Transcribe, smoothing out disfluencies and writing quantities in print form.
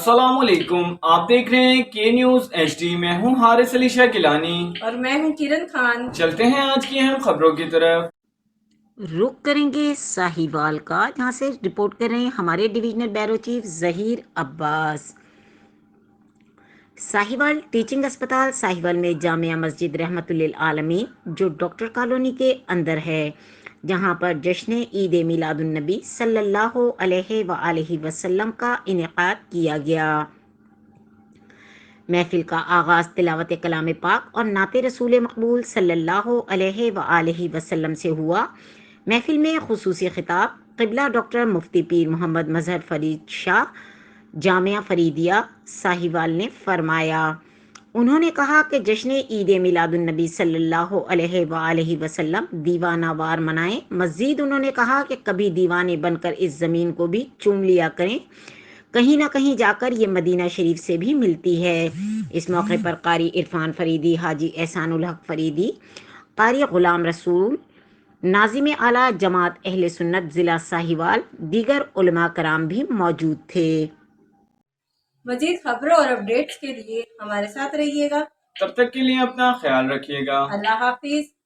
السلام علیکم، آپ دیکھ رہے ہیں کے نیوز ایچ ڈی۔ میں ہوں حارث علی شاہ گیلانی اور میں ہوں کرن خان۔ چلتے ہیں آج کی اہم خبروں کی طرف۔ رخ کریں گے ساہیوال کا، جہاں سے رپورٹ کر رہے ہیں ہمارے ڈویژنل بیورو چیف ظہیر عباس۔ ساہیوال ٹیچنگ اسپتال ساہیوال میں جامعہ مسجد رحمت للعالمین جو ڈاکٹر کالونی کے اندر ہے، جہاں پر جشن عید میلاد النبی صلی اللہ علیہ وآلہ وسلم کا انعقاد کیا گیا۔ محفل کا آغاز تلاوت کلام پاک اور نعت رسول مقبول صلی اللہ علیہ وآلہ وسلم سے ہوا۔ محفل میں خصوصی خطاب قبلہ ڈاکٹر مفتی پیر محمد مظہر فرید شاہ جامعہ فریدیہ ساہیوال نے فرمایا۔ انہوں نے کہا کہ جشن عید میلاد النبی صلی اللہ علیہ وآلہ وسلم دیوانہ وار منائیں۔ مزید انہوں نے کہا کہ کبھی دیوانے بن کر اس زمین کو بھی چوم لیا کریں، کہیں نہ کہیں جا کر یہ مدینہ شریف سے بھی ملتی ہے۔ اس موقع پر قاری عرفان فریدی، حاجی احسان الحق فریدی، قاری غلام رسول، ناظم اعلیٰ جماعت اہل سنت ضلع ساہیوال، دیگر علماء کرام بھی موجود تھے۔ مزید خبروں اور اپڈیٹس کے لیے ہمارے ساتھ رہیے گا۔ تب تک کے لیے اپنا خیال رکھیے گا۔ اللہ حافظ۔